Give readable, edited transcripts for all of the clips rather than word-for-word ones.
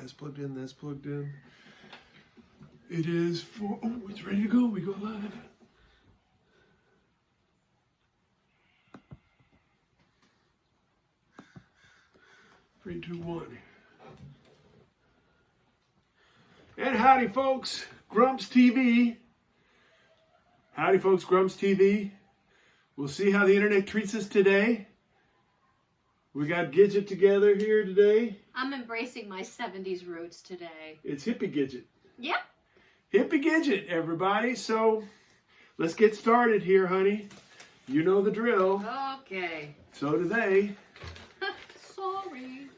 That's plugged in, that's plugged in. It is for, oh, it's ready to go. We go live. Three, two, one. And howdy, folks. GrumpsTV. Howdy, folks. GrumpsTV. We'll see how the internet treats us today. We got Gidget together here today. I'm embracing my 70s roots today. It's Hippie Gidget. Yep. Hippie Gidget, everybody. So let's get started here, honey. You know the drill. Okay. So do they. Sorry.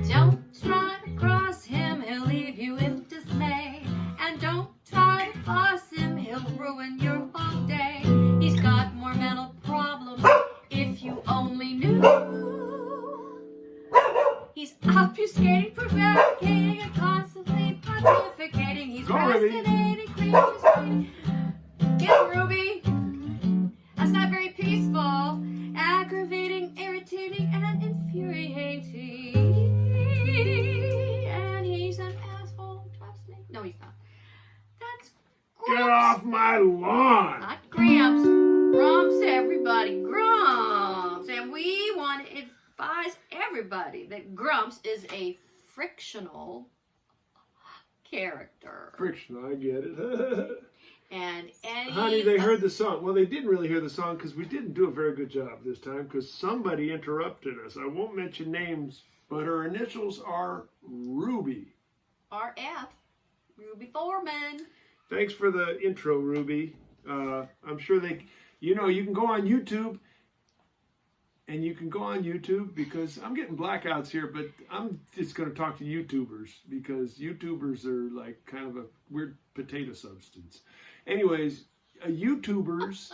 Don't try to cross him, he'll leave you in dismay. And don't try to boss him, he'll ruin your whole day. He's got more mental problems, if you only knew. He's obfuscating, prevaricating, and constantly pontificating. He's fascinating, creatures. Get him, Ruby. That's not very peaceful. Aggravating, irritating, and infuriating. And he's an asshole. Trust me. No, he's not. That's Grumps. Get off my lawn. Not Gramps. Grumps, everybody. Grumps. And we want to advise everybody that Grumps is a frictional character. Frictional, I get it. And Honey, they heard the song. Well, they didn't really hear the song because we didn't do a very good job this time because somebody interrupted us. I won't mention names, but her initials are Ruby. RF. Ruby Foreman. Thanks for the intro, Ruby. I'm sure they, you know, you can go on YouTube. And you can go on YouTube because I'm getting blackouts here, but I'm just going to talk to YouTubers because YouTubers are like kind of a weird potato substance. Anyways, YouTubers,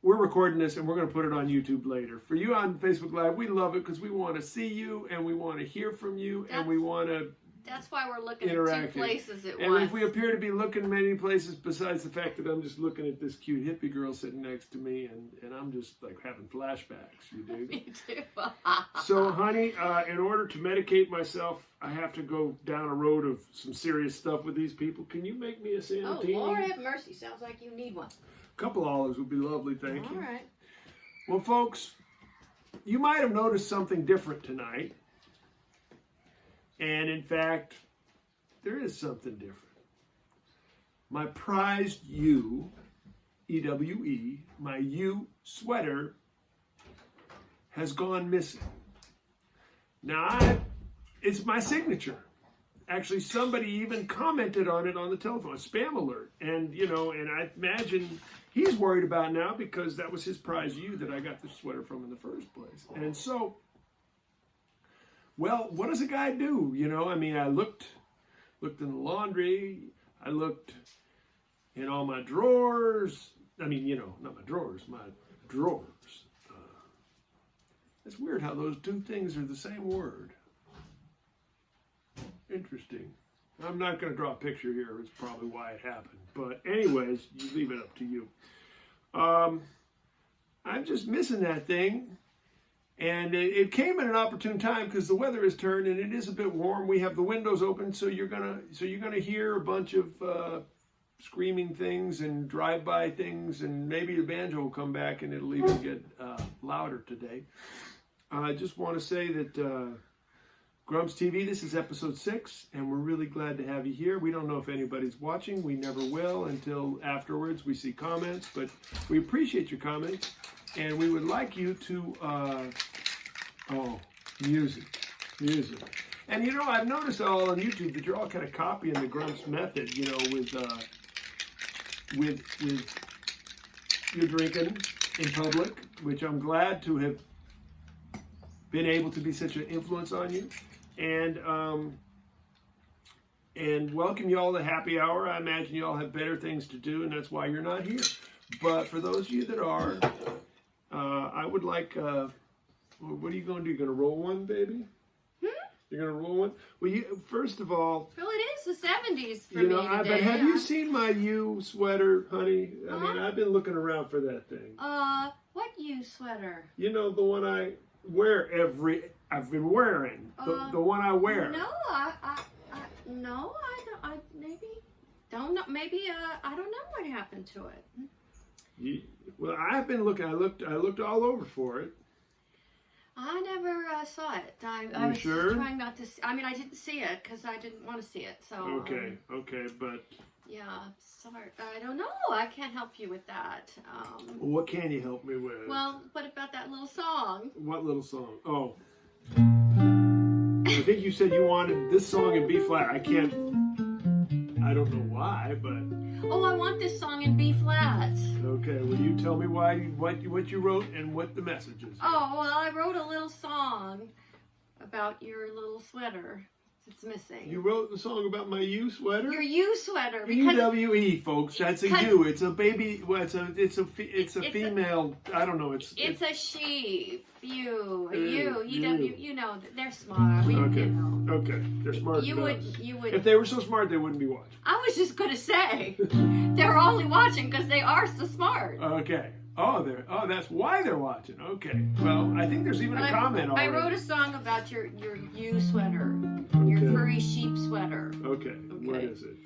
we're recording this and we're going to put it on YouTube later. For you on Facebook Live, we love it because we want to see you and we want to hear from you and we want to That's why we're looking at two places at once. And if we appear to be looking many places besides the fact that I'm just looking at this cute hippie girl sitting next to me and I'm just like having flashbacks, you do. Me too. So, honey, in order to medicate myself, I have to go down a road of some serious stuff with these people. Can you make me a Santini? Oh, Lord have mercy. Sounds like you need one. A couple olives would be lovely, thank you. All right. Well, folks, you might have noticed something different tonight. And in fact, there is something different. My prized U, E-W-E, my U sweater has gone missing. Now, it's my signature. Actually, somebody even commented on it on the telephone, a spam alert. And, you know, and I imagine he's worried about now because that was his prize U that I got the sweater from in the first place. And so, well, what does a guy do? You know, I mean, I looked in the laundry. I looked in all my drawers. I mean, you know, not my drawers, my drawers. It's weird how those two things are the same word. Interesting. I'm not going to draw a picture here. It's probably why it happened. But anyways, you leave it up to you. I'm just missing that thing. And it came at an opportune time because the weather has turned and it is a bit warm. We have the windows open, so you're gonna hear a bunch of screaming things and drive-by things, and maybe the banjo will come back and it'll even get louder today. I just want to say that GrumpsTV, this is episode 6, and we're really glad to have you here. We don't know if anybody's watching. We never will until afterwards we see comments, but we appreciate your comments. And we would like you to, music. And you know, I've noticed all on YouTube that you're all kind of copying the Grumps method, you know, with your drinking in public, which I'm glad to have been able to be such an influence on you. And welcome you all to Happy Hour. I imagine you all have better things to do, and that's why you're not here. But for those of you that are, I would like, what are you going to do? You're going to roll one, baby? You're going to roll one? Well, first of all... Well, it is the 70s for you me know, today. But have you seen my U sweater, honey? I mean, I've been looking around for that thing. What you sweater? You know, the one I wear I've been wearing. The one I wear. No, no, I maybe don't know. Maybe I don't know what happened to it. Well, I've been looking. I looked all over for it. I never saw it. I was sure? trying not to. I mean, I didn't see it because I didn't want to see it. So. Okay, but. Yeah, sorry. I don't know. I can't help you with that. What can you help me with? Well, what about that little song? What little song? Oh. I think you said you wanted this song in B flat. I don't know why, but. Oh, I want this song in B flat. Okay, will you tell me what you wrote and what the message is? Oh, well, I wrote a little song about your little sweater. It's missing. You wrote the song about my U sweater? Your U sweater. EWE, folks. That's a U. It's a baby. Well, it's a female. I don't know. It's a she. You. EW. You know, they're smart. Okay. You know. Okay. They're smart. You would. If they were so smart, they wouldn't be watching. I was just gonna say, they're only watching because they are so smart. Okay. Oh, that's why they're watching. Okay. Well, I think there's even a comment already. I wrote a song about your U sweater, your furry sheep sweater. Okay. What is it?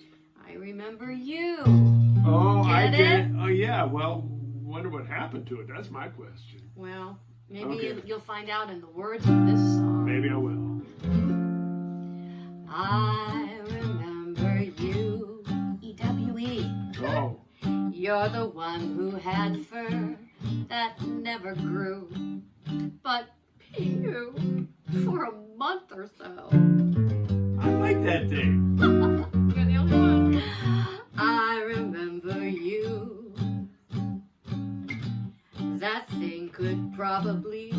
I remember you. Oh, I Get get it. Oh, yeah. Well, wonder what happened to it. That's my question. Well, maybe you'll find out in the words of this song. Maybe I will. I remember you, EWE. Oh. You're the one who had fur that never grew, but pew for a month or so. I like that thing. You're the only one. I remember you. That thing could probably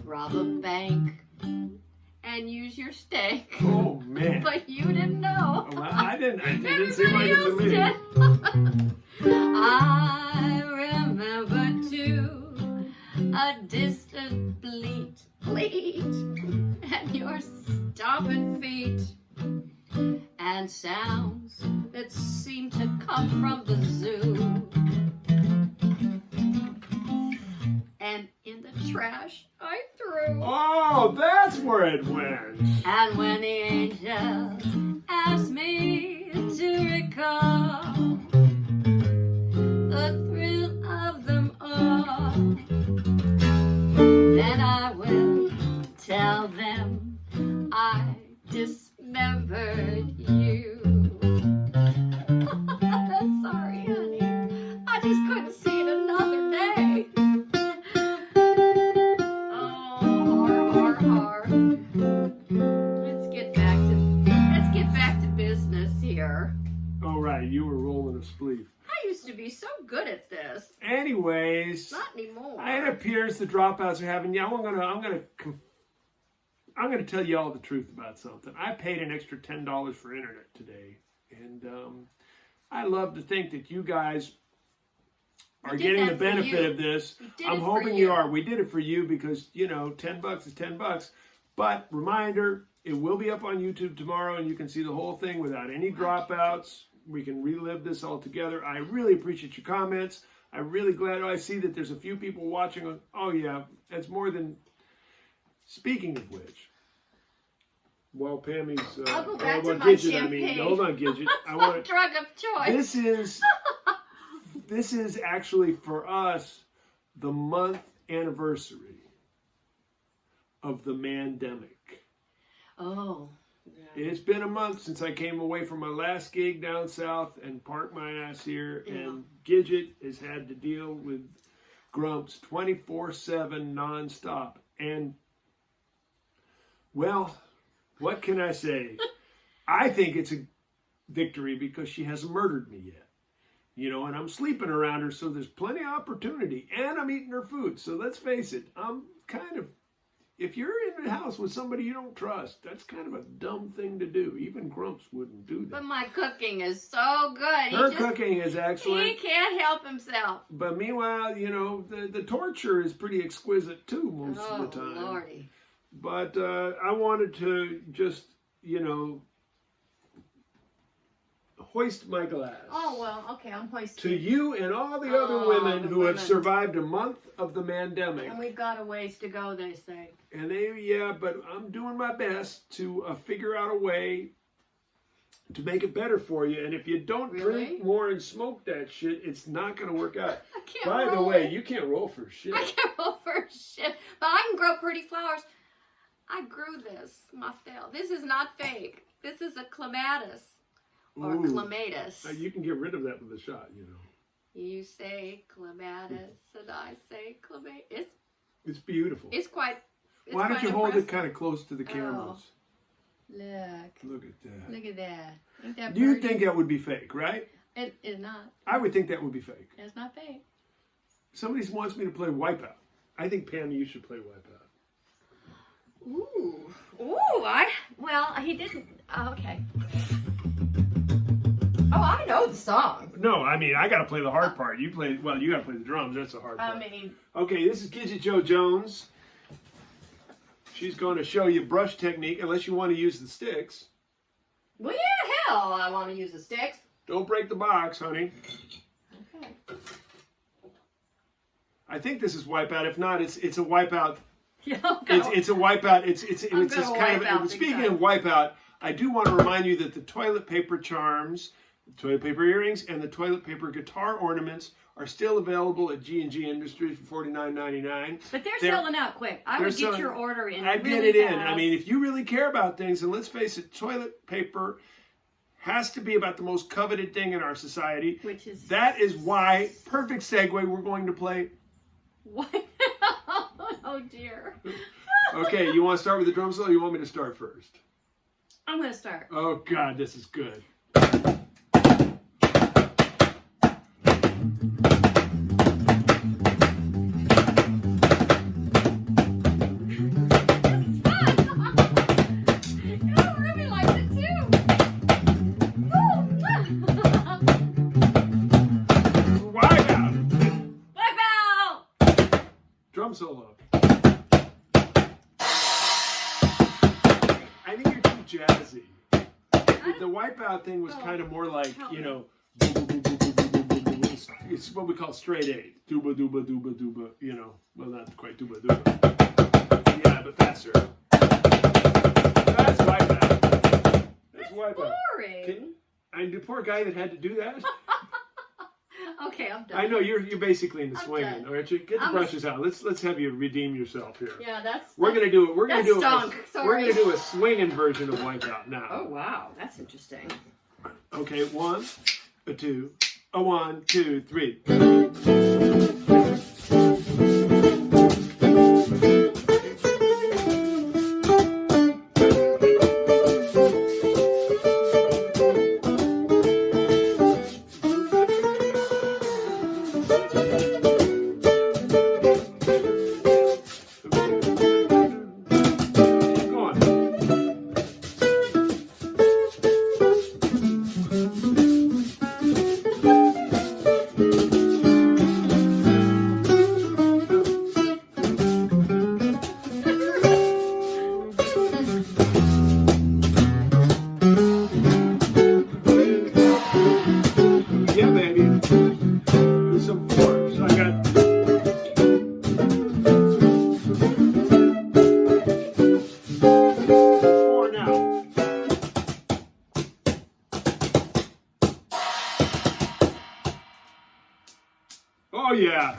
rob a bank and use your steak. Oh man! But you didn't know. Well, I didn't. It didn't seem like it to me. Did. I remember too a distant bleat, and your stomping feet, and sounds that seem to come from the zoo. And in the trash I threw. Oh, that's where it went. And when the angels asked me to recall the thrill of them all, then I will tell them I dismembered you. Sorry, honey. I just couldn't see it another day. Let's get back to business here. Oh right, you were rolling a spleef. I used to be so good at this. Anyways, Not anymore. it appears the dropouts are having. Yeah, I'm gonna tell you all the truth about something. I paid an extra $10 for internet today, and I love to think that you guys are getting the benefit of this. I'm hoping you are. We did it for you because, you know, $10 is $10. But reminder, it will be up on YouTube tomorrow, and you can see the whole thing without any dropouts. We can relive this all together. I really appreciate your comments. I'm really glad. I see that there's a few people watching. Oh yeah, that's more than. Speaking of which, while Pammy's, I'll go back to my Gidget, champagne. hold on, Gidget. I My want drug of choice. This is actually for us the month anniversary of the Mandemic. Oh. Yeah. It's been a month since I came away from my last gig down south and parked my ass here, and Gidget has had to deal with Grumps 24/7 nonstop. And, well, what can I say? I think it's a victory because she hasn't murdered me yet. You know, and I'm sleeping around her, so there's plenty of opportunity. And I'm eating her food. So let's face it, I'm kind of, if you're in the house with somebody you don't trust, that's kind of a dumb thing to do. Even Grumps wouldn't do that. But my cooking is so good. Her cooking is excellent. He can't help himself. But meanwhile, you know, the torture is pretty exquisite too most of the time. Oh, Lordy. But I wanted to just, you know, hoist my glass. Oh, well, okay, I'm hoisting. To you and all the other women who have survived a month of the pandemic. And we've got a ways to go, they say. And but I'm doing my best to figure out a way to make it better for you. And if you don't drink more and smoke that shit, it's not going to work out. I can't By the way, you can't roll for shit. I can't roll for shit. But I can grow pretty flowers. I grew this myself. This is not fake. This is a clematis. Or clematis. You can get rid of that with a shot, you know. You say clematis, and I say clematis. It's beautiful. It's quite. Why don't you hold impressive. it kind of close to the cameras? Look at that. Look at that. Ain't that You pretty? think that would be fake, right? It is not. I would think that would be fake. It's not fake. Somebody wants me to play Wipe Out. I think, Pam, you should play Wipe Out. Ooh. Well, he didn't. Oh, okay. Oh, I know the song. No, I mean, I got to play the hard part. You got to play the drums. That's the hard part. Okay, this is Gidget Jo Jones. She's going to show you brush technique, unless you want to use the sticks. Well, yeah, hell, I want to use the sticks. Don't break the box, honey. Okay. I think this is Wipe Out. If not, it's a Wipe Out. Yeah, it's a Wipe Out. It's I'm this gonna kind wipe out of. Speaking big of Wipe Out, I do want to remind you that the toilet paper charms, the toilet paper earrings, and the toilet paper guitar ornaments are still available at G&G Industries for $49.99. But they're selling out quick. I would get your order in. I'd get it in. I mean, if you really care about things, and let's face it, toilet paper has to be about the most coveted thing in our society. That is why, perfect segue, we're going to play. What? Oh dear. Okay, you want to start with the drum solo, or you want me to start first? I'm going to start. Oh God, this is good. Solo. I think you're too jazzy. The Wipe Out thing was kind of more like, you know, it's what we call straight eight. Dooba, dooba, dooba, dooba, you know. Well, not quite dooba, dooba. Yeah, but faster. That's Wipe Out. That's Wipe Out. Boring. And the poor guy that had to do that. Okay, I'm done. I know you're basically in the swinging, aren't you? Get the brushes out. Let's have you redeem yourself here. Yeah, we're gonna do it. We're gonna do stunk. We're gonna do a swinging version of Wipe Out now. Oh wow, that's interesting. Okay, 1, 2, 1, 2, 3. Oh yeah.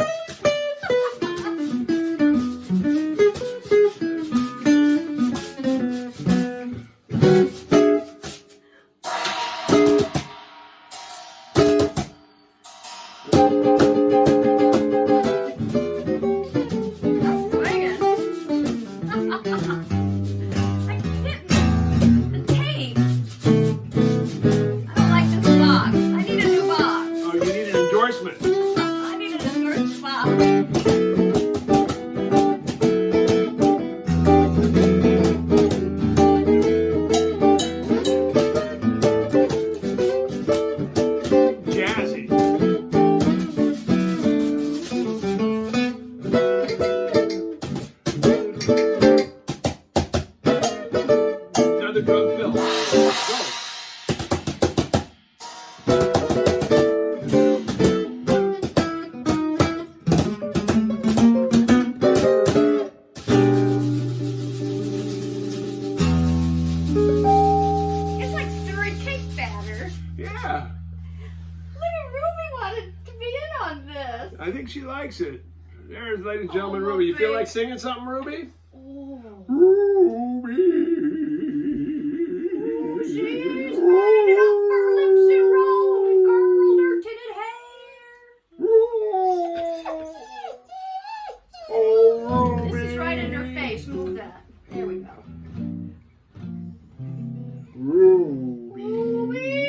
I think she likes it. There's, ladies and gentlemen, Ruby. You feel like singing something, Ruby? Oh. Ruby. She's winding up her lips and rolling, curled her tinted hair. Oh, Ruby. This is right in her face. Move that. There we go. Ruby. Ruby,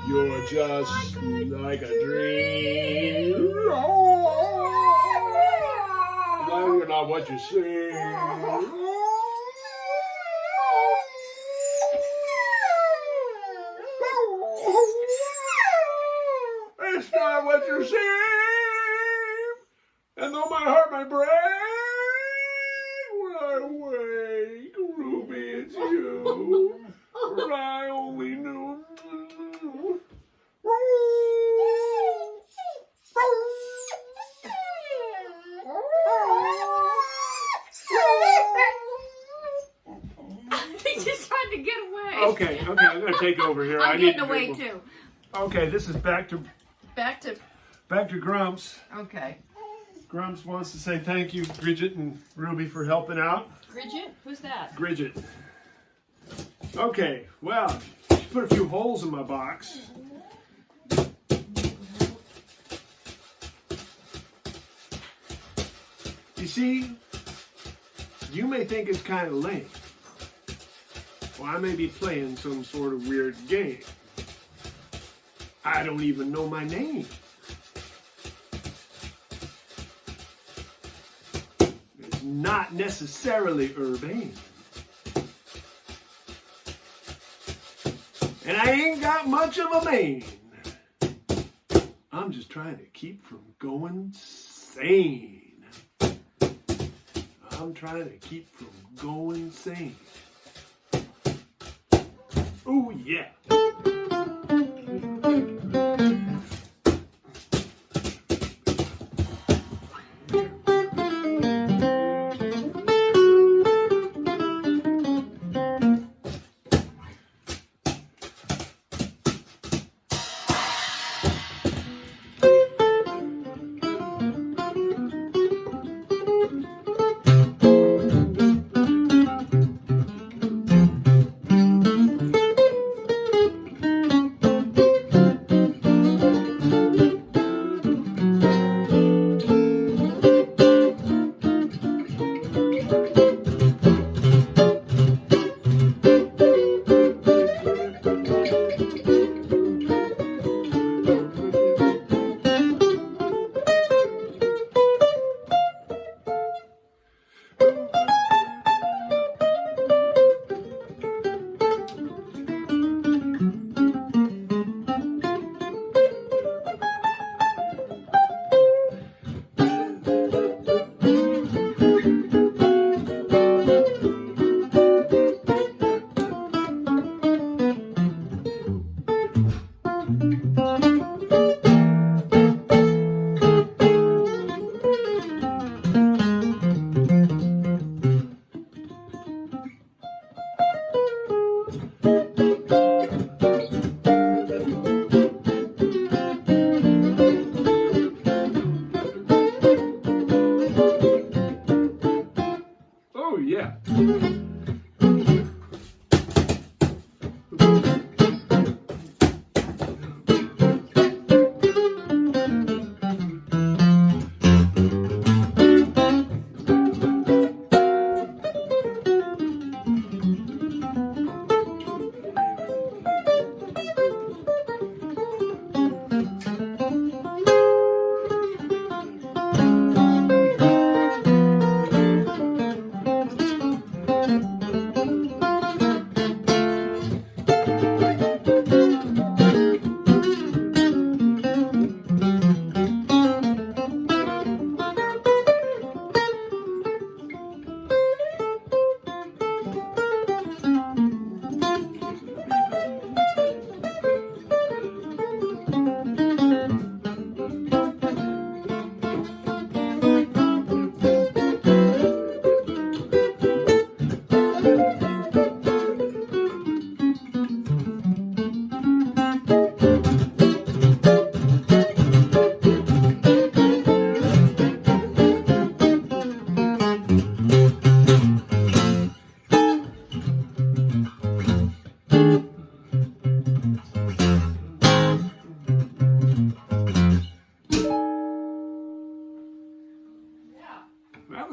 You're just like a dream. No, you're not what you seem. It's not what you seem. And though my heart might break when I wake, Ruby, it's you. For I only knew. He's just trying to get away. Okay, I'm gonna take over here. I'm getting away too. Okay, this is back to Grumps. Okay. Grumps wants to say thank you, Bridget and Ruby, for helping out. Bridget? Who's that? Bridget. Okay, well, she put a few holes in my box. You see, you may think it's kind of lame. Well, I may be playing some sort of weird game. I don't even know my name. It's not necessarily urbane. And I ain't got much of a mane. I'm just trying to keep from going sane. I'm trying to keep from going sane. Oh yeah.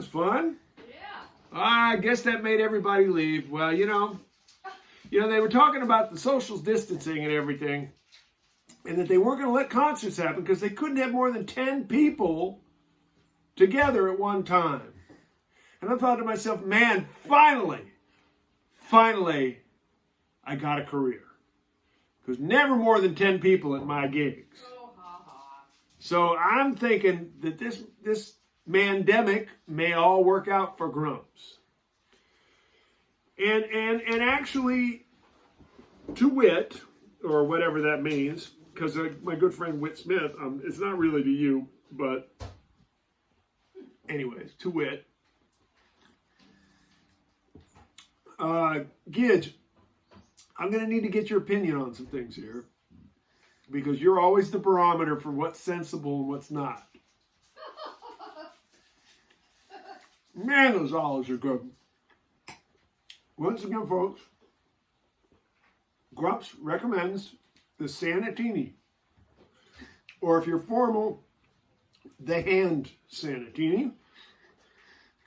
was fun. Yeah. I guess that made everybody leave. Well, you know, they were talking about the social distancing and everything, and that they weren't going to let concerts happen because they couldn't have more than 10 people together at one time. And I thought to myself, man, finally, I got a career. Because never more than 10 people at my gigs. So I'm thinking that this mandemic may all work out for Grumps. And actually, to wit, or whatever that means, because my good friend Whit Smith, it's not really to you, but anyways, to wit. Gidge, I'm going to need to get your opinion on some things here, because you're always the barometer for what's sensible and what's not. Man, those olives are good. Once again, folks, Grumps recommends the Sanatini, or if you're formal, the hand Sanatini.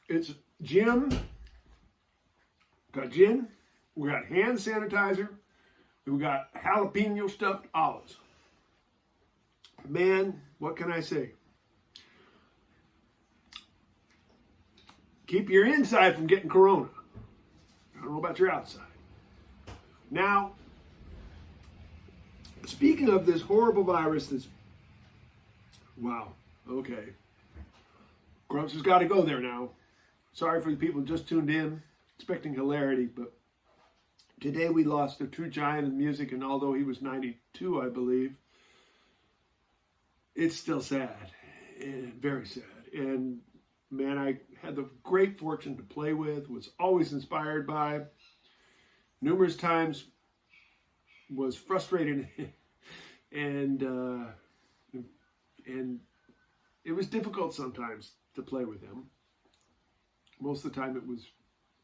It's gin. Got gin. We got hand sanitizer. We got jalapeno stuffed olives. Man, what can I say? Keep your inside from getting corona. I don't know about your outside. Now, speaking of this horrible virus that's... Wow, okay. Grumps has got to go there now. Sorry for the people who just tuned in, expecting hilarity, but today we lost a true giant of music, and although he was 92, I believe, it's still sad, and very sad. And man, I had the great fortune to play with, was always inspired by, numerous times was frustrated, and it was difficult sometimes to play with him. Most of the time it was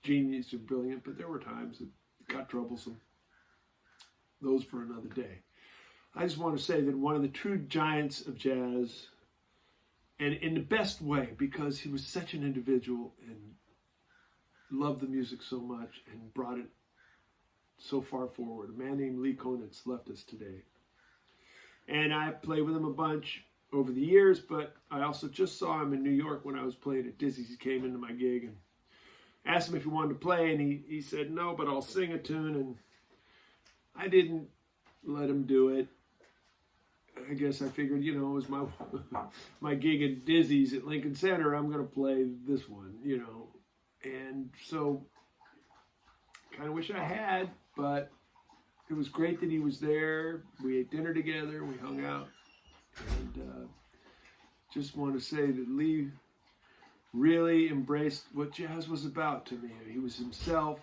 genius and brilliant, but there were times it got troublesome. Those for another day. I just want to say that one of the true giants of jazz, and in the best way, because he was such an individual and loved the music so much and brought it so far forward. A man named Lee Konitz left us today. And I played with him a bunch over the years, but I also just saw him in New York when I was playing at Dizzy's. He came into my gig and asked him if he wanted to play, and he said, no, but I'll sing a tune, and I didn't let him do it. I guess I figured, you know, it was my gig at Dizzy's at Lincoln Center, I'm going to play this one, you know. And so, kind of wish I had, but it was great that he was there. We ate dinner together, we hung out, and just want to say that Lee really embraced what jazz was about to me. He was himself,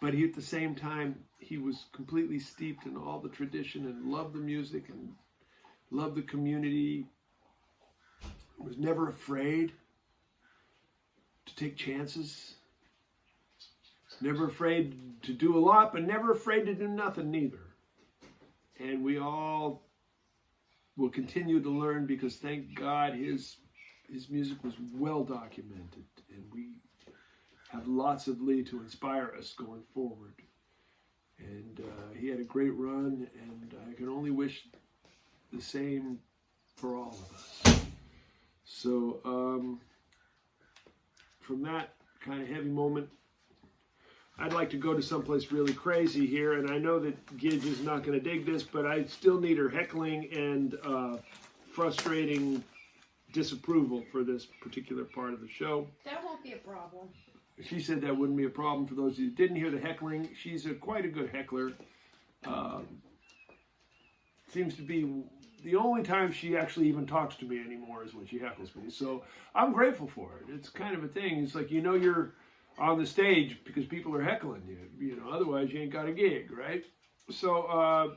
but he, at the same time, he was completely steeped in all the tradition and loved the music and loved the community. Was never afraid to take chances. Never afraid to do a lot, but never afraid to do nothing neither. And we all will continue to learn, because thank God his music was well documented, and we have lots of Lee to inspire us going forward. And he had a great run, and I can only wish the same for all of us. So from that kind of heavy moment, I'd like to go to someplace really crazy here, and I know that Gidge is not going to dig this, but I still need her heckling and frustrating disapproval for this particular part of the show. That won't be a problem. She said that wouldn't be a problem. For those of you who didn't hear the heckling, she's quite a good heckler. Seems to be the only time she actually even talks to me anymore is when she heckles me. So I'm grateful for it. It's kind of a thing. It's like, you know, you're on the stage because people are heckling you. You know, otherwise you ain't got a gig, right? So,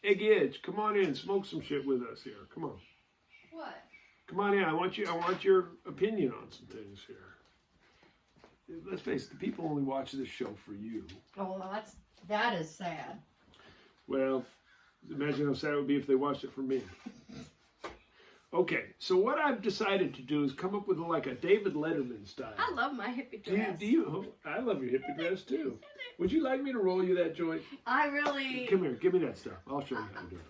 hey Gidge, come on in, smoke some shit with us here. Come on. What? Come on in. I want your opinion on some things here. Let's face it, the people only watch this show for you. Oh, well, that is sad. Well, imagine how sad it would be if they watched it for me. Okay, so what I've decided to do is come up with like a David Letterman style. I love my hippie dress. Do you? I love your hippie dress too. Would you like me to roll you that joint? I really. Come here, give me that stuff. I'll show you how to do it.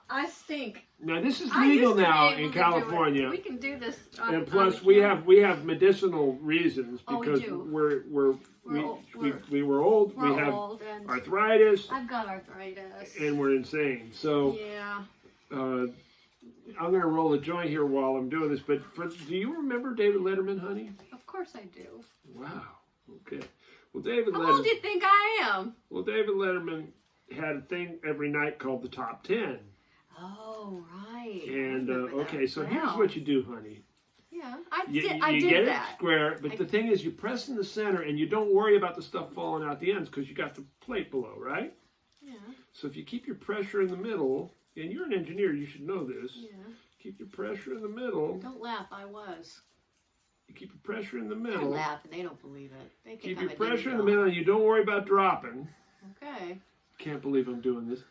I think. Now this is I legal used to be now able in to do California. it. We can do this. On, And plus, on we camera. have medicinal reasons Oh, we because do. we were old. We're We have old and arthritis, I've got arthritis. and we're insane. So Yeah. I'm going to roll a joint here while I'm doing this. But do you remember David Letterman, honey? Of course I do. Wow. Okay. Well, David How old Letterman. do you think I am? Well, David Letterman had a thing every night called the Top 10. Oh, right. And I remember okay, that. so Wow. here's what you do, honey. Yeah, I You did get that. it square, but the thing is, you press in the center, and you don't worry about the stuff falling out the ends because you got the plate below, right? Yeah. So if you keep your pressure in the middle, and you're an engineer, you should know this. Yeah. Keep your pressure in the middle. Don't laugh. I was. You keep your pressure in the I middle. laugh and they don't believe it. They think Keep I'm your a pressure in the ding-dong. middle, and you don't worry about dropping. Okay. Can't believe I'm doing this.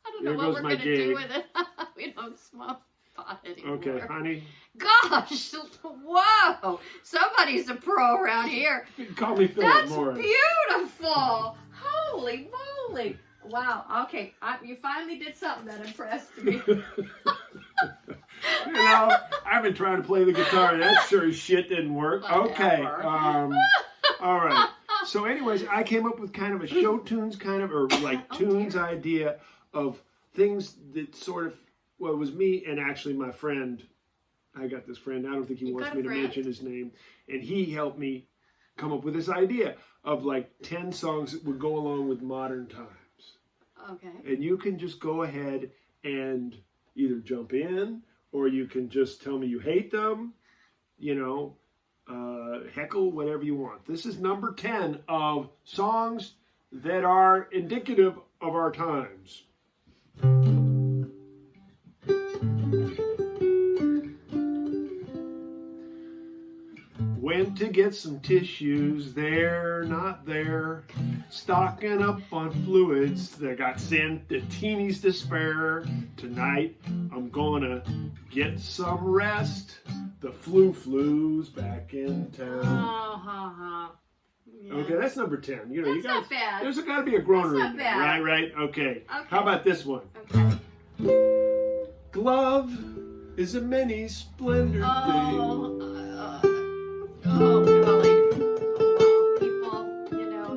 I don't There know what goes we're my going to do gig. with it. We don't smoke pot anymore. Okay, honey. Gosh. Whoa. Somebody's a pro around here. You can call me Philip That's Morris. beautiful. Holy moly. Wow. Okay. You finally did something that impressed me. You know, I've been trying to play the guitar. That sure as shit didn't work. Okay. Whatever. All right. So anyways, I came up with kind of a show tunes or like Oh, tunes dear. idea of things that sort of, well, it was me and actually my friend. I got this friend. I don't think he You wants got a me to friend? mention his name. And he helped me come up with this idea of like 10 songs that would go along with modern times. Okay. And you can just go ahead and either jump in or you can just tell me you hate them, you know, heckle, whatever you want. This is number 10 of songs that are indicative of our times. Went to get some tissues, they're not there. Stocking up on fluids that got sent to teenies to spare. Tonight I'm gonna get some rest. The flu's back in town. Oh, ha, ha. Yeah. Okay, that's number 10. You know, That's you guys, not bad. There's got to be a groaner That's in not there. bad. Right. Okay. Okay. How about this one? Okay. Glove is a many splendor thing. Oh, golly. Oh, well, people, you know.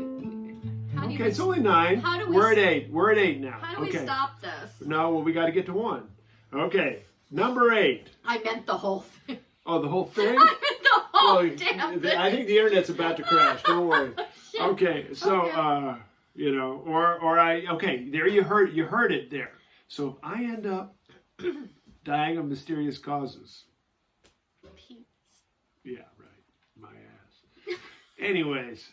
How do Okay, we, it's only 9. how do we We're at s- 8. We're at 8 now. how do we Okay. stop this? No, well, we got to get to 1. Okay, number 8. I meant the whole thing. Oh, the whole thing? I meant the whole Well, damn thing. I think the internet's about to crash. Don't worry. Shit. Okay, so Okay. you know, okay, there you heard it there. So if I end up dying of mysterious causes, yeah, right, my ass. Anyways,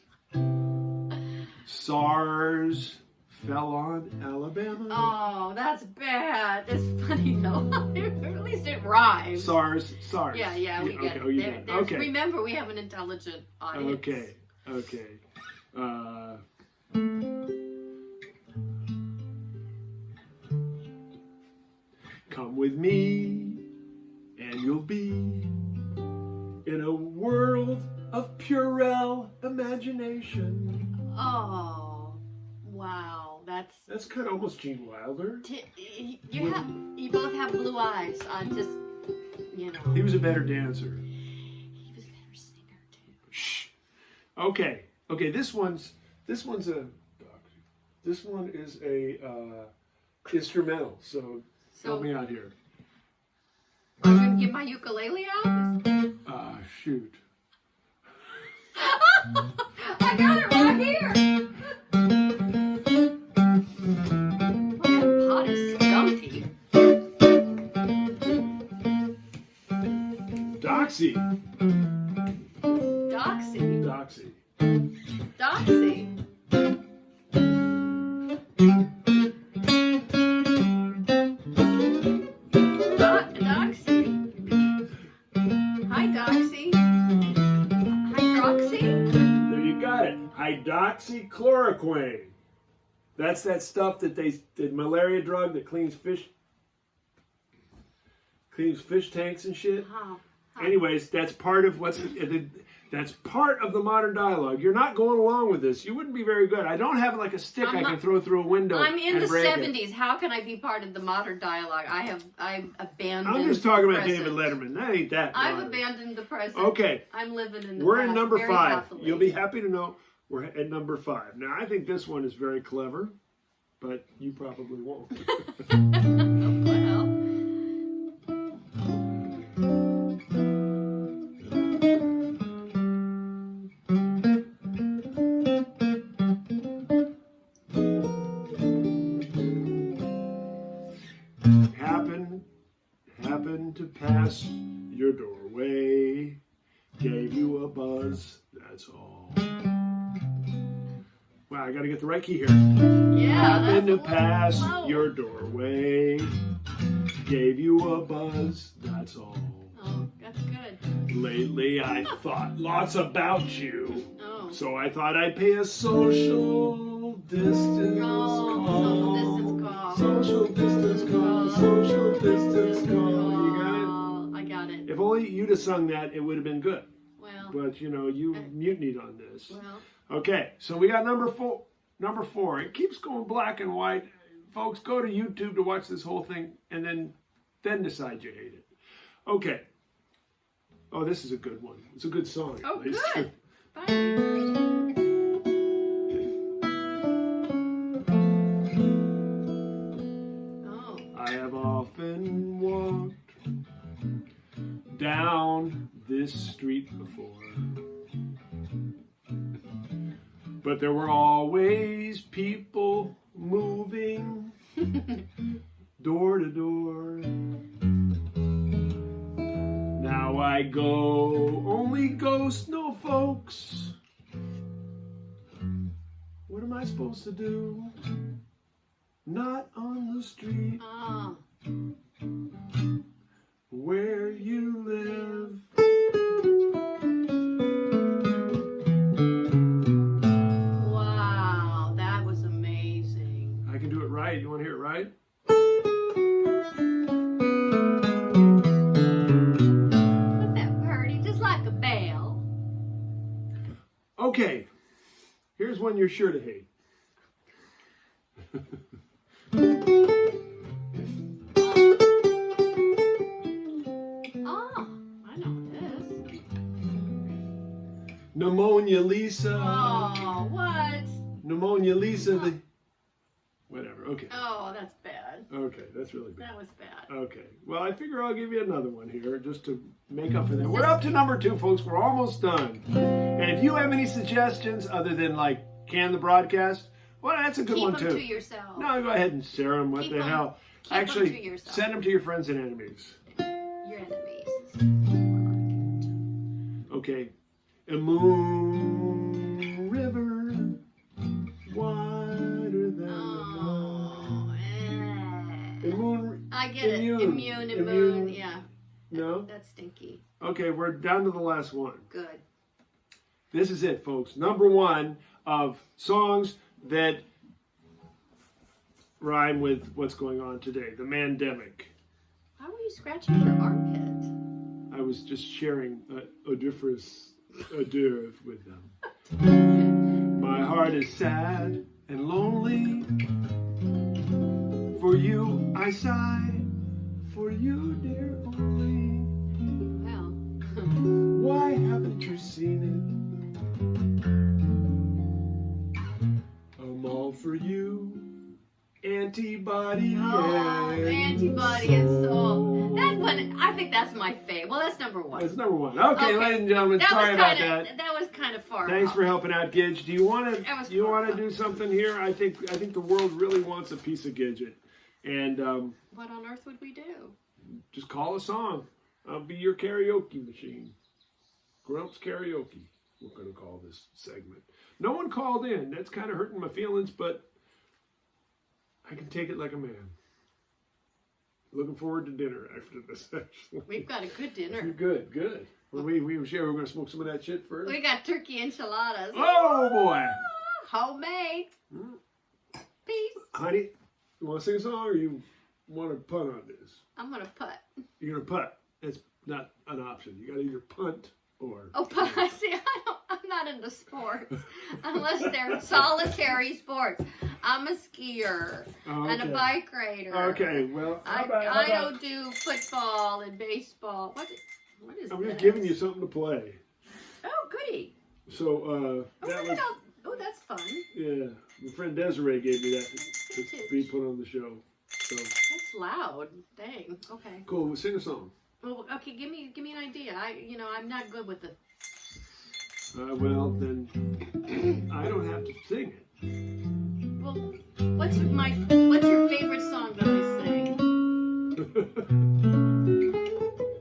SARS fell on Alabama. Oh, that's bad. That's funny though. At least it rhymes. SARS. Yeah, we get okay, it. oh, you get it. Okay. Remember, we have an intelligent audience. Okay. Come with me, and you'll be in a world of Purell imagination. Oh, wow. That's kind of almost Gene Wilder. You both have blue eyes. I just, you know. He was a better dancer. He was a better singer too. Shh. Okay. This one's a. This one is a instrumental. So help me out here. I'm gonna get my ukulele out. Shoot. I got it right here. My pot is skunky. Doxy. Doxy. Doxy. Doxy. Doxy. Hi, Doxy. Hydroxy? There you got it. Hydroxychloroquine. That's that stuff that the malaria drug that cleans fish. cleans fish tanks and shit. Oh. Anyways, that's part of that's part of the modern dialogue. You're not going along with this. You wouldn't be very good. I don't have like a stick I can throw through a window. I'm in the break 70s. How can I be part of the modern dialogue? I've abandoned. I'm just talking about the David present. Letterman. That ain't that I've modern. abandoned the present. Okay. I'm living in the We're past in number very 5. happily. You'll be happy to know we're at number 5. Now, I think this one is very clever, but you probably won't. Well. Happened to pass your doorway, gave you a buzz, that's all. Wow, I gotta get the right key here. Yeah. Happened to that's pass low. your doorway, gave you a buzz, that's all. Oh, that's good. Lately I thought lots about you, Oh. so I thought I'd pay a social distance call. Social distance call. Social distance call. You got it? I got it. If only you'd have sung that, it would have been good. Well. But you know, you mutinied on this. Well. Okay, so we got number 4. Number 4. It keeps going black and white. Folks, go to YouTube to watch this whole thing, and then decide you hate it. Okay. Oh, this is a good one. It's a good song. Oh, at least. good. Fine. I have often walked down this street before, but there were always people moving door to door. Now I go, only ghosts, no folks. What am I supposed to do? Not on the street Oh. where you live. Wow, that was amazing. I can do it right. You want to hear it right? Wasn't that pretty? Just like a bell. Okay. Here's one you're sure to hate. Oh, I know this. Pneumonia Lisa. Oh, what? Pneumonia Lisa. The... Whatever. Okay. Oh, that's bad. Okay, that's really bad. That was bad. Okay. Well, I figure I'll give you another one here just to make up for that. We're up to number 2, folks. We're almost done. And if you have any suggestions other than like can the broadcast, well, that's a good one Keep too. them to yourself. No, go ahead and share them. What Keep the them- hell? keep them Actually, to yourself. send them to your friends and enemies. Your enemies. Okay. A moon river wider than Oh, the moon. I get it. Immune. Immune. Immune. Yeah. No? That's stinky. Okay, we're down to the last one. Good. This is it, folks. Number 1 of songs that rhyme with what's going on today. The Mandemic. Why were you scratching your armpit? I was just sharing odoriferous d'oeuvre with them. My heart is sad and lonely. For you I sigh. For you, dear, only. Well. Why haven't you seen it? I'm all for you. Antibody. Oh, and antibody and soul. soul. That one, I think that's my fave. Well, that's number 1. That's number 1. Okay, ladies and gentlemen, sorry about that. That was kind of far Thanks off. for helping out, Gidge. Do you want That was to? You far want to off. do something here? I think the world really wants a piece of Gidget, and What on earth would we do? just call a song. I'll be your karaoke machine. Grumps Karaoke. We're going to call this segment. No one called in. That's kind of hurting my feelings, but I can take it like a man. Looking forward to dinner after this. Actually, We've got a good dinner. Good, good. Well, we were sure we were going to smoke some of that shit first. We got turkey enchiladas. Oh boy! Homemade. Peace. Honey, you want to sing a song or you want to punt on this? I'm gonna putt. You're gonna putt. It's not an option. You gotta either punt or. Oh, see, I'm not into sports unless they're solitary sports. I'm a skier and a bike rider. Okay, well, how about, I don't do football and baseball. What is I'm this? just giving you something to play. Oh, goody. So That's fun. yeah, my friend Desiree gave me that to be put on the show. So That's loud. Dang. Okay. cool. We'll sing a song. Well, okay. Give me an idea. I'm not good with it. Well, then I don't have to sing it. Well, what's your favorite song that I sing?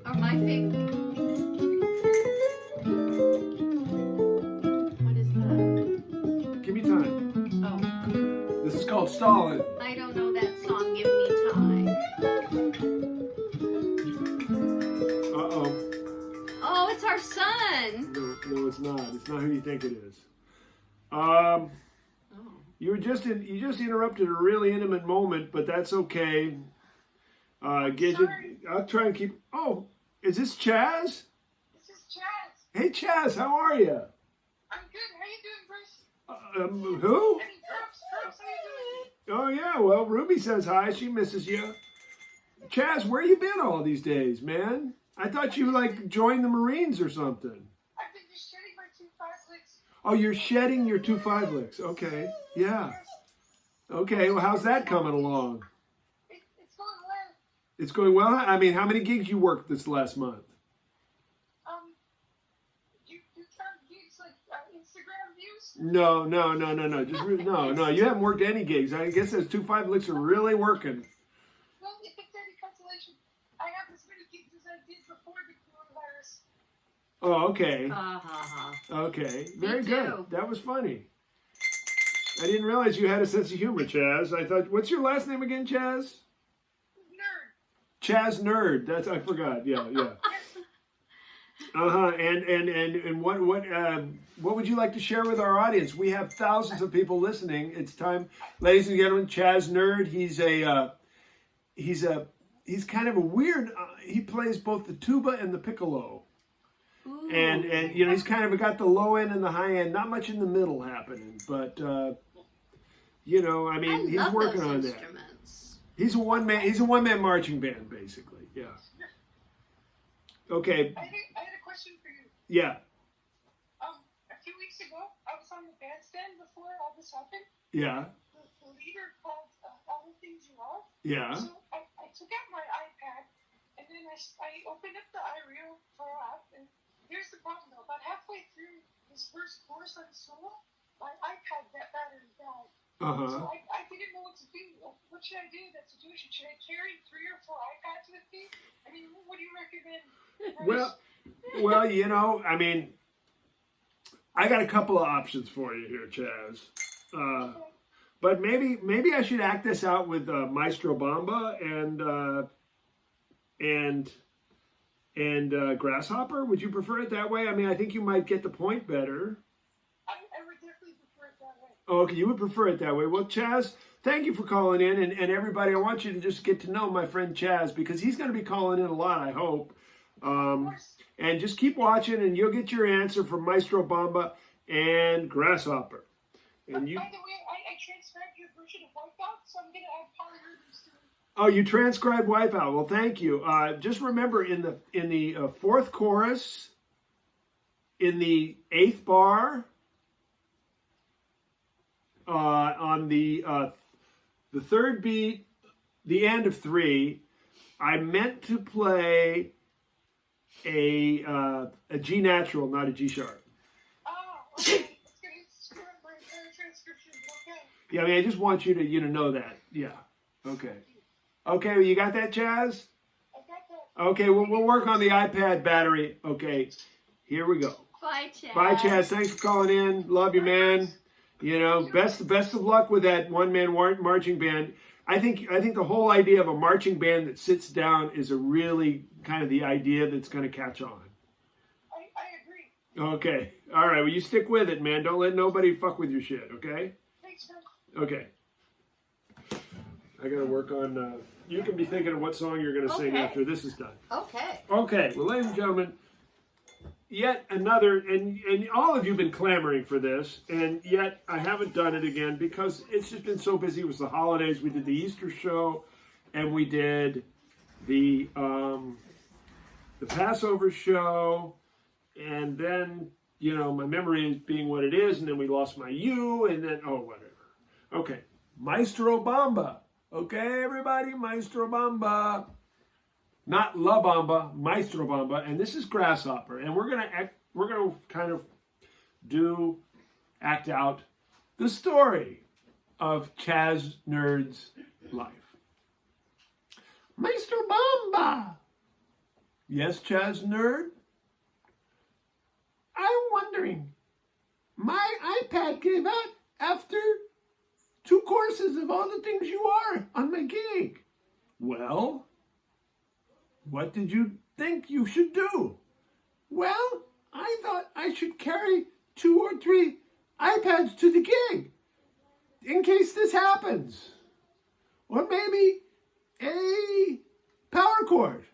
Or my favorite? What is that? Give me time. Oh, This is called Stalin. I don't know that song. Give me time. Uh-oh. Oh, it's our son. No, it's not. It's not who you think it is. Oh. You just interrupted a really intimate moment, but that's okay. Gidget, I'll try and keep. Oh, is this Chaz? This is Chaz. Hey, Chaz, how are you? I'm good. How you doing, Bruce? Who? I mean, Grumps, how you doing? Oh yeah. Well, Ruby says hi. She misses you. Chaz, where you been all these days, man? I thought you joined the Marines or something. I've been just shedding my 2 5-licks. Oh, you're shedding your 2 5-licks. Okay. Yeah. Okay. Well, how's that coming along? It's going well. It's going well. I mean, how many gigs you worked this last month? You count gigs like Instagram views? No. Just no. You haven't worked any gigs. I guess those 2 5-licks are really working. Well, if it's any consolation, I have as many gigs as I did before the coronavirus. Oh, okay. Ha. Okay. Very Me good. too. That was funny. I didn't realize you had a sense of humor, Chaz. I thought, what's your last name again, Chaz? Nerd. Chaz Nerd. I forgot. Yeah. And what would you like to share with our audience? We have thousands of people listening. It's time, ladies and gentlemen. Chaz Nerd. He's kind of a weird. He plays both the tuba and the piccolo. Ooh. And he's kind of got the low end and the high end, not much in the middle happening, but I mean, he's working on that. He's a one man marching band, basically. Yeah. Okay. I had a question for you. Yeah. A few weeks ago, I was on the bandstand before all this happened. Yeah. The leader called All the Things You Love. Yeah. So I took out my iPad, and then I opened up the iReel Pro app, and here's the problem though. About halfway through this first course on solo, my iPad battery died. So I didn't know what to do. What should I do in that situation? Should I carry 3 or 4 iPads with me? I mean, what do you recommend? Well, I mean, I got a couple of options for you here, Chaz. But maybe I should act this out with Maestro Bomba and Grasshopper. Would you prefer it that way? I mean, I think you might get the point better. I would definitely prefer it that way. Okay, you would prefer it that way. Well, Chaz, thank you for calling in. And everybody, I want you to just get to know my friend Chaz because he's going to be calling in a lot, I hope. And just keep watching and you'll get your answer from Maestro Bomba and Grasshopper. And By the way, I transcribed your version of Wipe Out, so I'm going to add polyrhythms to it. Oh, you transcribed Wipe Out. Well, thank you. Just remember in the 4th chorus, in the 8th bar, on the 3rd beat, the end of 3, I meant to play a G natural, not a G sharp. Oh, okay. It's going to screw up my transcription. Okay. Yeah, I mean, I just want you to know that. Yeah. Okay. Okay, well, you got that, Chaz? I got that. Okay, we'll work on the iPad battery. Okay, here we go. Bye, Chaz. Bye, Chaz. Thanks for calling in. Love you, man. Best of luck with that one-man marching band. I think the whole idea of a marching band that sits down is a really kind of the idea that's going to catch on. I agree. Okay. All right. Well, you stick with it, man. Don't let nobody fuck with your shit, okay? Thanks, man. Okay. I got to work on. You can be thinking of what song you're going to sing Okay. after this is done. Okay. Okay, well, ladies and gentlemen, yet another, and all of you have been clamoring for this, and yet I haven't done it again because it's just been so busy. It was the holidays. We did the Easter show, and we did the Passover show, and then, you know, my memory is being what it is, and then we lost my U, and then, oh, whatever. Okay, Maestro Bomba. Okay, everybody, Maestro Bomba. Not La Bamba, Maestro Bomba, and this is Grasshopper, and we're gonna kind of act out the story of Chaz Nerd's life. Maestro Bomba. Yes, Chaz Nerd? I'm wondering, my iPad gave out after 2 courses of all the things you are on my gig. Well, what did you think you should do? Well, I thought I should carry 2 or 3 iPads to the gig in case this happens. Or maybe a power cord.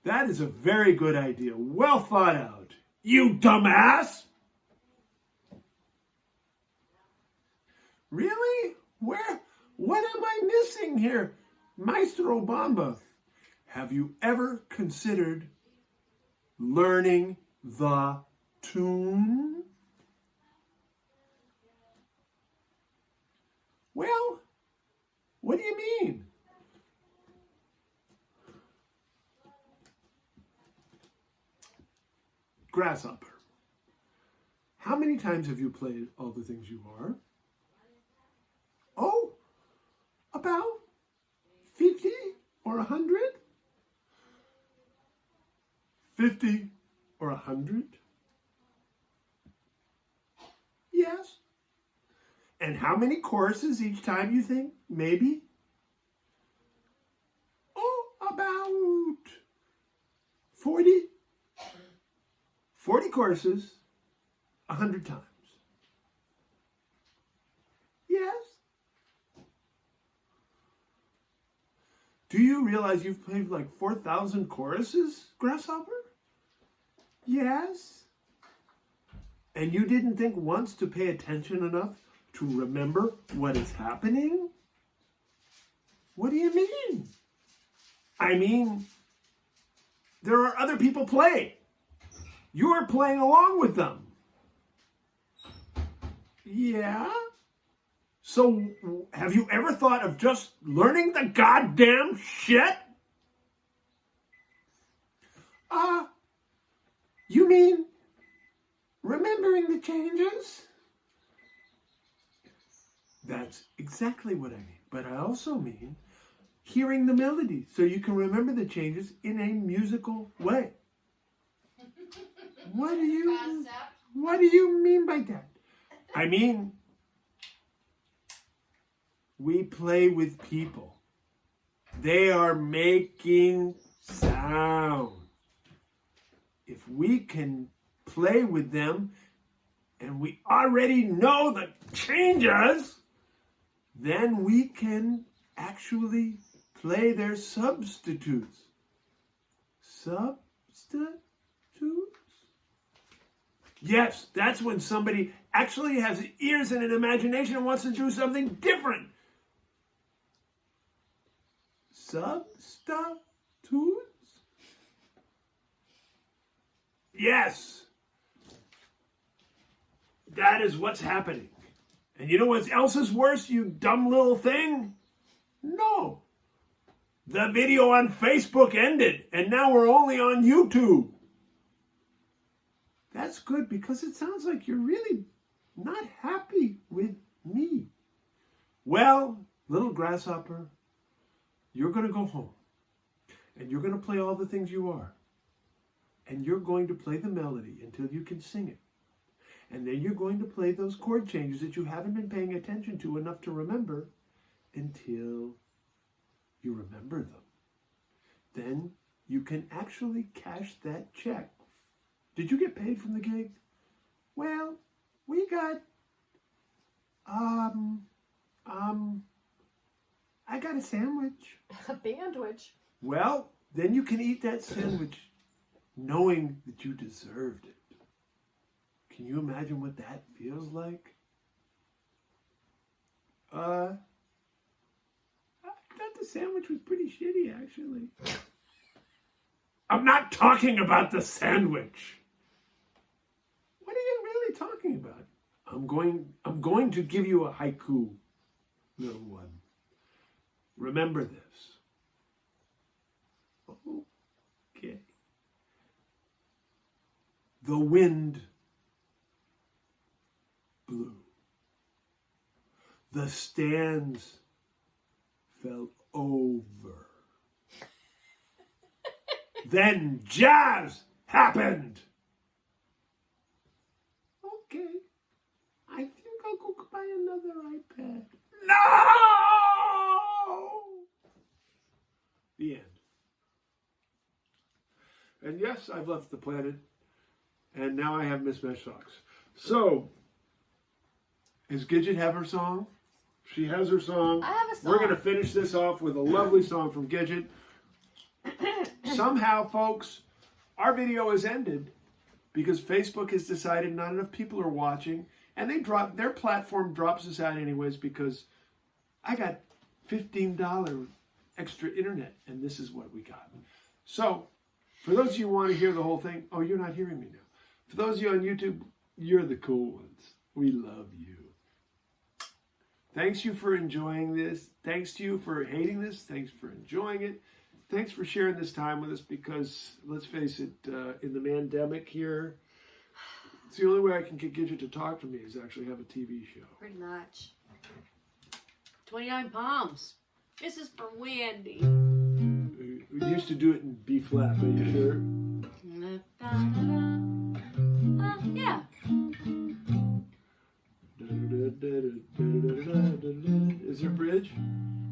That is a very good idea. Well thought out. You dumbass! Really? What am I missing here? Maestro Bomba, have you ever considered learning the tune? Well, what do you mean? Grasshopper, how many times have you played All the Things You Are? Oh, about 50 or 100? 50 or 100? Yes. And how many choruses each time you think? Maybe? Oh, about 40. 40 courses, 100 times. Yes. Do you realize you've played like 4,000 choruses, Grasshopper? Yes. And you didn't think once to pay attention enough to remember what is happening? What do you mean? I mean, there are other people playing. You're playing along with them. Yeah? So, have you ever thought of just learning the goddamn shit? You mean remembering the changes? That's exactly what I mean. But I also mean hearing the melody so you can remember the changes in a musical way. What do you mean by that? I mean, we play with people. They are making sound. If we can play with them and we already know the changes, then we can actually play their substitutes. Substitutes? Yes, that's when somebody actually has ears and an imagination and wants to do something different. Substitutes? Yes. That is what's happening. And you know what else is worse, you dumb little thing? No. The video on Facebook ended, and now we're only on YouTube. That's good because it sounds like you're really not happy with me. Well, little Grasshopper, you're going to go home. And you're going to play all the things you are. And you're going to play the melody until you can sing it. And then you're going to play those chord changes that you haven't been paying attention to enough to remember until you remember them. Then you can actually cash that check. Did you get paid from the gig? Well, we got, I I got a sandwich. A bandwich. Well, then you can eat that sandwich knowing that you deserved it. Can you imagine what that feels like? I thought the sandwich was pretty shitty, actually. I'm not talking about the sandwich. What are you really talking about? I'm going to give you a haiku, little one. Remember this. Okay. The wind blew. The stands fell over. Then jazz happened. Okay. I think I'll go buy another iPad. No! The end. And yes, I've left the planet. And now I have mismatched socks. So, does Gidget have her song? She has her song. I have a song. We're going to finish this off with a lovely song from Gidget. Somehow, folks, our video has ended because Facebook has decided not enough people are watching, and their platform drops us out anyways because I got $15 extra internet, and this is what we got. So, for those of you who want to hear the whole thing, oh, you're not hearing me now. For those of you on YouTube, you're the cool ones. We love you. Thanks you for enjoying this. Thanks to you for hating this. Thanks for enjoying it. Thanks for sharing this time with us because, let's face it, in the mandemic here, it's the only way I can get Gidget to talk to me is actually have a TV show. Pretty much. 29 Palms. This is from Wendy. We used to do it in B flat, are you sure? Yeah. Is there a bridge?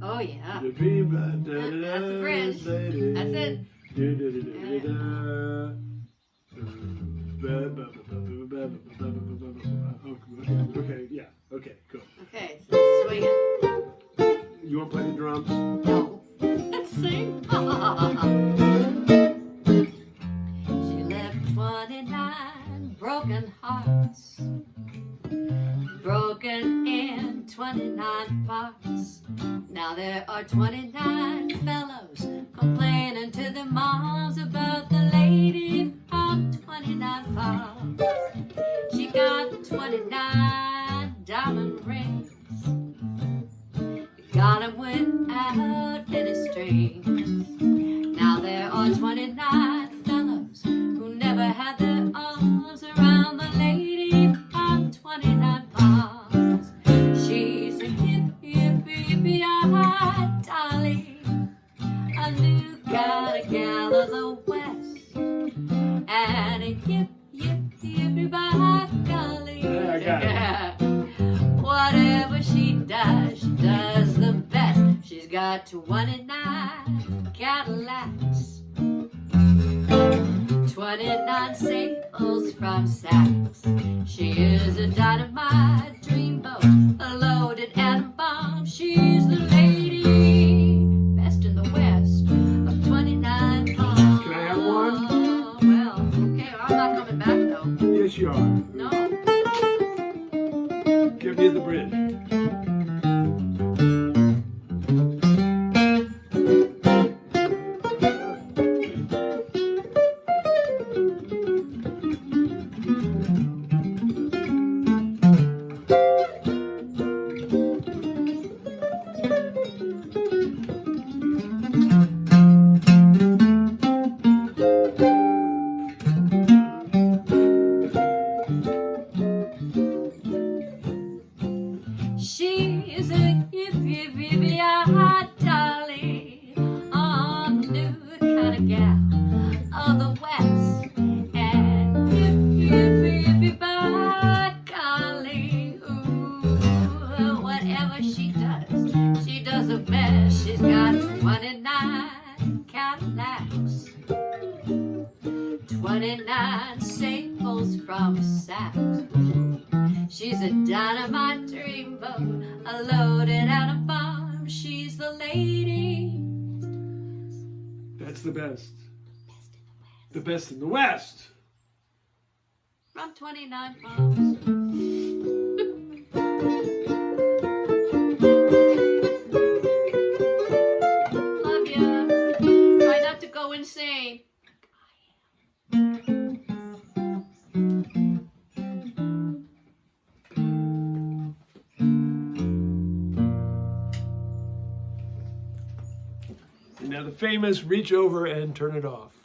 Oh, yeah. The dream, That's the bridge. That's it. Okay, yeah. Okay, cool. Okay, so swing it. You want to play the drums? No. Let's sing. She left 29 broken hearts, broken in 29 parts. Now there are 29 fellows complaining to their moms about the lady from 29 Palms. She got 29 diamond rings, got 'em without any strings. Now there are 29 fellows who never had their arms around the lady from 29 Palms. She's a hippie-eyed dolly, a new kind of gal of the West, and a hippie-eyed dolly. Yeah, I got it. Whatever she does the best. She's got 29 Cadillacs, 29 sables from Saks. She is a dynamite dreamboat, a loaded atom bomb. She's the lady, best in the West, of 29 Palms. Can I have one? Well, okay, I'm not coming back though. Yes, you are. No. Give me the bridge. She's a hippie-eyed dolly, a new kind of gal of the West, and hippie-eyed golly, ooh, whatever she does the best. She's got 29 Cadillacs, 29 sables from Saks. She's a dynamite dreamboat, a loaded atom bomb. She's the lady. That's the best. The best in the West. From 29 Palms. Love ya. Try not to go insane. And now the famous reach over and turn it off.